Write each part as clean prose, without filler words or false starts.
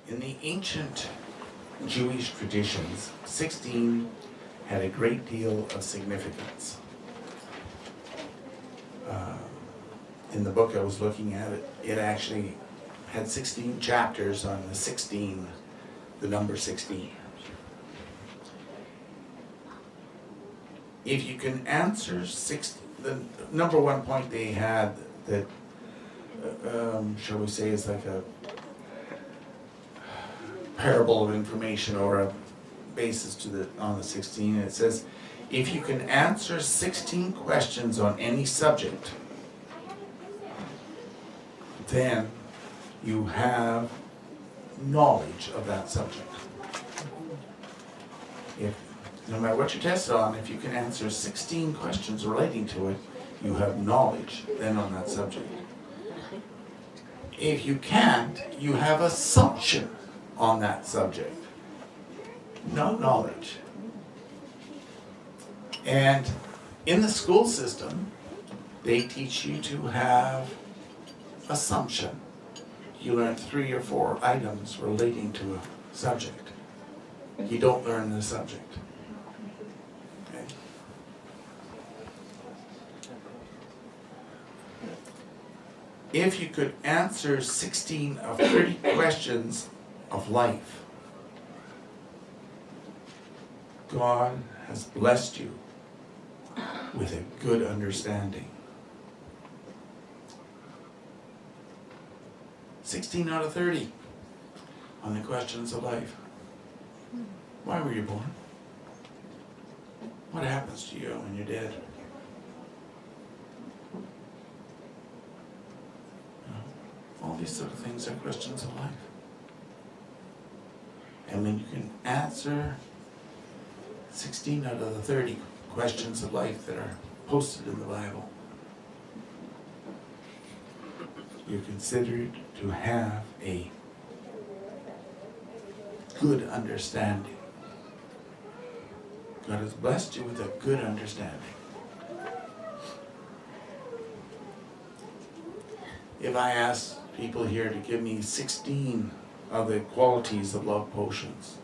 In the ancient Jewish traditions, 16 had a great deal of significance. In the book I was looking at, it actually had 16 chapters on the number 16. If you can answer the number one point they had that, shall we say, is like a parable of information or a basis on the 16, it says, if you can answer 16 questions on any subject, then you have knowledge of that subject. No matter what you're tested on, if you can answer 16 questions relating to it, you have knowledge then on that subject. If you can't, you have assumption on that subject. No knowledge. And in the school system, they teach you to have assumption. You learn 3 or 4 items relating to a subject. You don't learn the subject. Okay? If you could answer 16 of 30 questions of life, God has blessed you with a good understanding. 16 out of 30 on the questions of life. Why were you born? What happens to you when you're dead? All these sort of things are questions of life. And when you can answer 16 out of the 30 questions of life that are posted in the Bible, you're considered to have a good understanding. God has blessed you with a good understanding. If I ask people here to give me 16 of the qualities of love potions,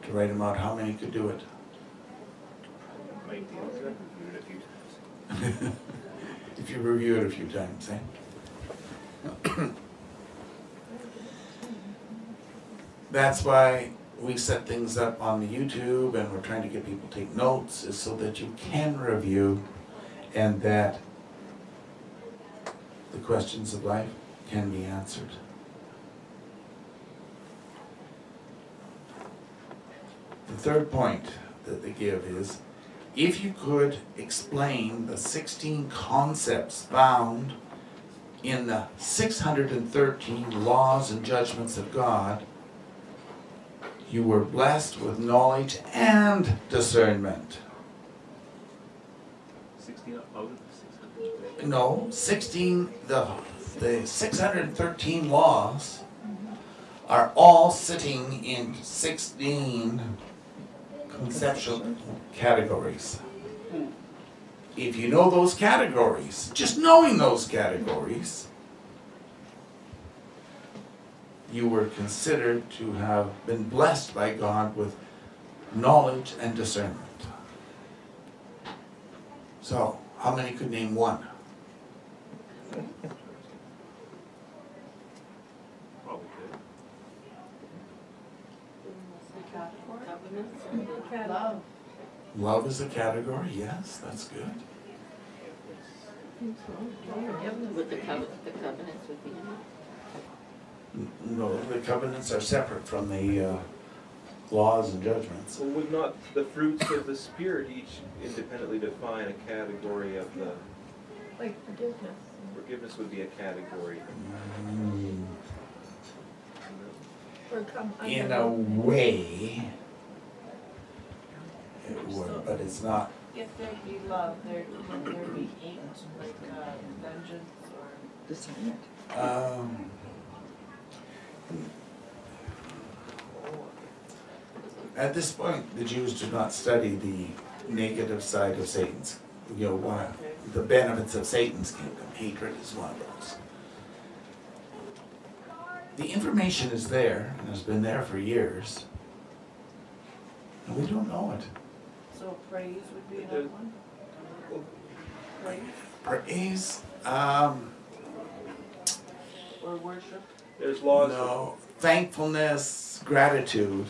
to write them out, how many could do it? If you review it a few times, eh? That's why we set things up on the YouTube and we're trying to get people to take notes, is so that you can review and that the questions of life can be answered. The third point that they give is, if you could explain the 16 concepts found in the 613 laws and judgments of God, you were blessed with knowledge and discernment. 16 out of the 600? No, 16, the 613 laws are all sitting in 16 conceptual categories. If you know those categories, just knowing those categories, you were considered to have been blessed by God with knowledge and discernment. So, how many could name one? Probably could. Love. Love is a category, yes, that's good. With the covenants would be. No, the covenants are separate from the laws and judgments. Well, would not the fruits of the Spirit each independently define a category of the... Like forgiveness. Forgiveness would be a category. Or come In under. a way, it would, but it's not. If there be love, would there be hate, like vengeance or? Discernment. At this point, the Jews do not study the negative side of Satan's. You know, one of the benefits of Satan's kingdom. Hatred is one of those. the information is there, and has been there for years, and we don't know it. So praise would be another one? Praise Praise, or worship? There's laws. no, thankfulness, gratitude,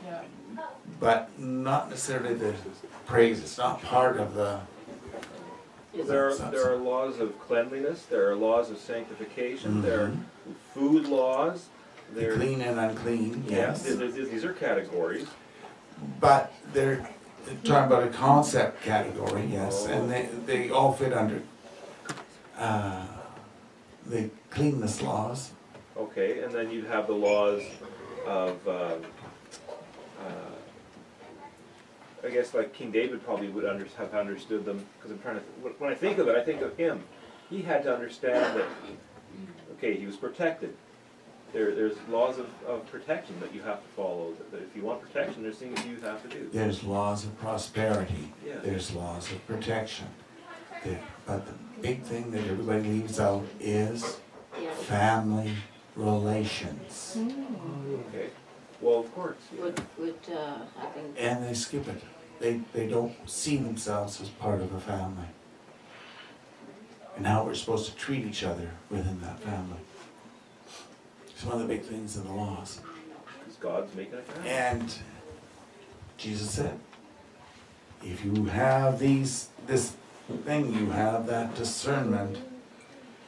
Yeah. but not necessarily the praise. It's not part of the. There are laws of cleanliness, there are laws of sanctification, there are food laws, The there, clean and unclean, yeah, yes. these are categories. But they're talking about a concept category, yes, and they all fit under the cleanness laws. Okay, and then you'd have the laws of, I guess like King David probably would have understood them, because I'm trying to, when I think of it, I think of him. He had to understand that, okay, he was protected. There's laws of protection that you have to follow, that if you want protection, there's things you have to do. There's laws of prosperity. Yeah. There's laws of protection. But the big thing that everybody leaves out is Yeah, family relations. Okay, well, of course, yeah. would having, And they skip it. They don't see themselves as part of a family. And how we're supposed to treat each other within that family. It's one of the big things in the laws. Because God's making a family. And Jesus said, if you have this thing, you have that discernment,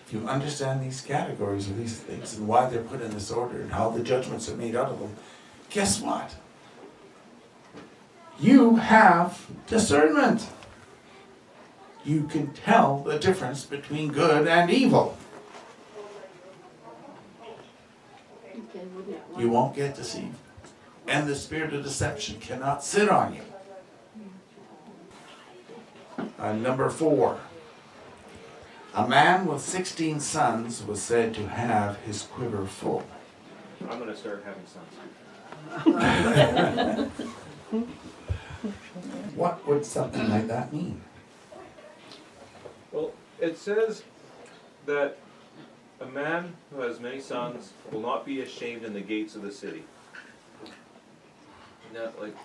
if you understand these categories of these things and why they're put in this order and how the judgments are made out of them, guess what? You have discernment. You can tell the difference between good and evil. okay, wouldn't You won't get deceived. And the spirit of deception cannot sit on you. Number 4. A man with 16 sons was said to have his quiver full. I'm gonna start having sons. What would something like that mean? Well, it says that a man who has many sons will not be ashamed in the gates of the city. Now, like,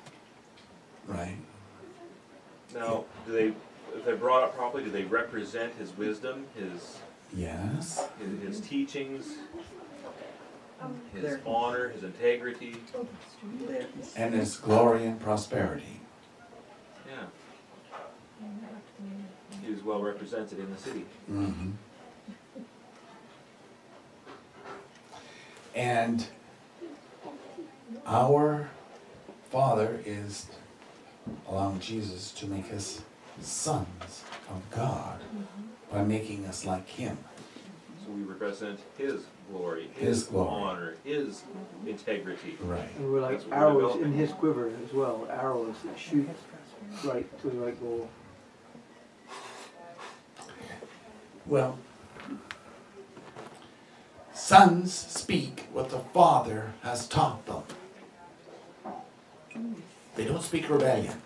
Right. now, if they're brought up properly, do they represent his wisdom, Yes. his teachings, his honor, his integrity? And his glory and prosperity. Yeah. He was well represented in the city. Mm-hmm. And our Father is allowing Jesus to make us sons of God by making us like Him. So we represent his glory, His glory. honor, his integrity. Right. And we're like That's what we're arrows developing. in his quiver as well, arrows that shoot right to the right goal. Well, sons speak what the Father has taught them. They don't speak rebellion.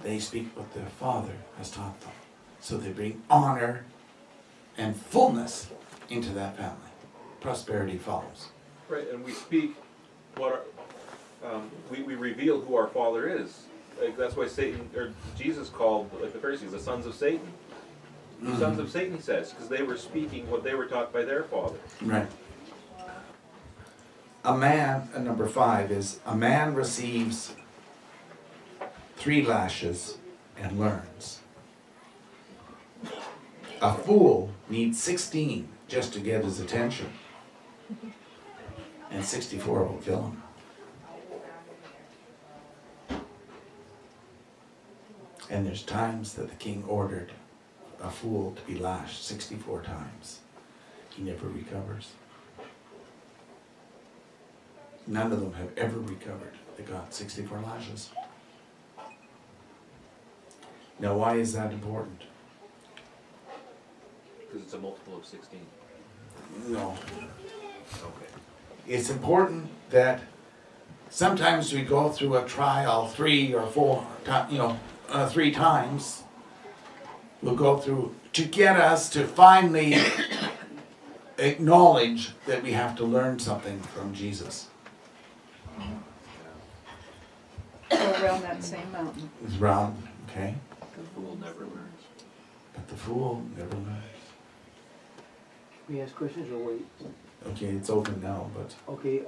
They speak what their Father has taught them. So they bring honor and fullness into that family. Prosperity follows. Right, and we speak what we reveal who our Father is. Like that's why Satan or Jesus called like the Pharisees the sons of Satan. The sons of Satan, he says, because they were speaking what they were taught by their father. Right. A man, number 5 is, a man receives 3 lashes and learns. A fool needs 16 just to get his attention. And 64 will kill him. And there's times that the king ordered a fool to be lashed 64 times. He never recovers. None of them have ever recovered. They got 64 lashes. Now, why is that important? Because it's a multiple of 16. No. Okay. It's important that sometimes we go through a trial 3 or 4 3 times. We'll go through to get us to finally acknowledge that we have to learn something from Jesus. Go around that same mountain. It's round, okay? The fool never learns. But the fool never learns. We ask questions or wait? Okay, it's open now, but Okay,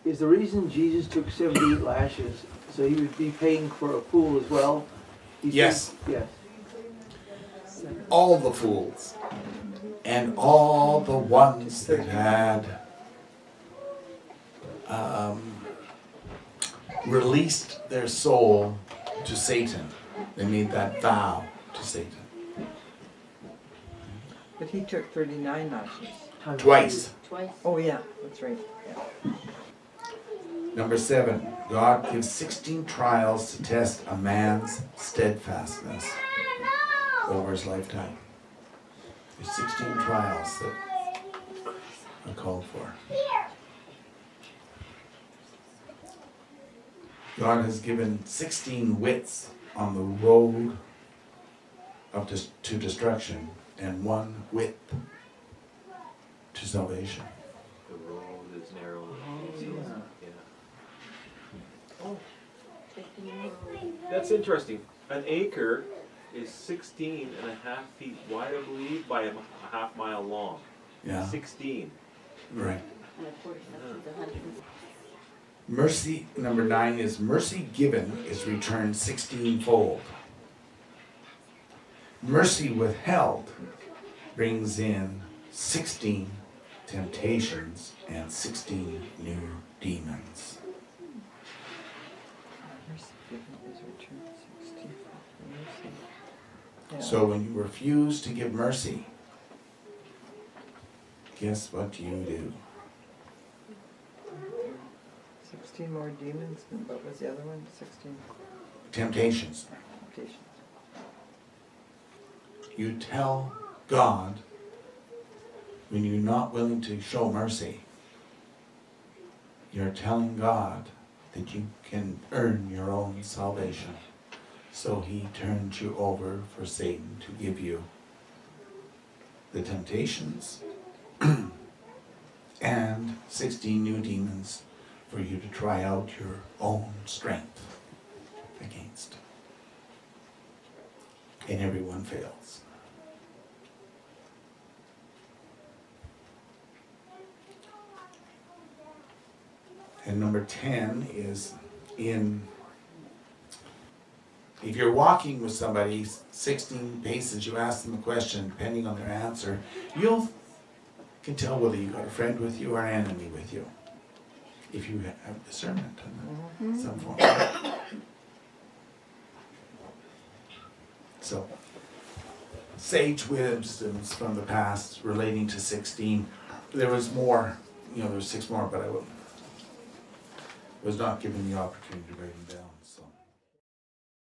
is the reason Jesus took 78 lashes so he would be paying for a fool as well? He said- Yes. Yes. all the fools and all the ones that had released their soul to Satan. They made that vow to Satan. But he took 39 lashes. Times Twice. Twice. Oh, yeah, that's right. Yeah. Number 7, God gives 16 trials to test a man's steadfastness over his lifetime. There's 16 trials that are called for. God has given 16 wits on the road of to destruction and 1 wit to salvation. The road is narrow. That's interesting. An acre is 16.5 feet wide, I believe, by a half mile long. Yeah, 16. right. And of course, that's the 100. Mercy, number 9 is mercy given is returned 16-fold. Mercy withheld brings in 16 temptations and 16 new demons. Mercy given is returned 60. Mercy. Yeah. So when you refuse to give mercy, guess what you do? 16 more demons, and what was the other one? 16 Temptations. temptations. You tell God when you're not willing to show mercy, you're telling God that you can earn your own salvation. So he turns you over for Satan to give you the temptations and 16 new demons for you to try out your own strength against. And everyone fails. And number 10 is if you're walking with somebody 16 paces, you ask them a question, depending on their answer, you can tell whether you got a friend with you or an enemy with you. If you have discernment in some form. So, sage wisdoms from the past relating to 16. There was more, there was 6 more, but I was not given the opportunity to write them down. So.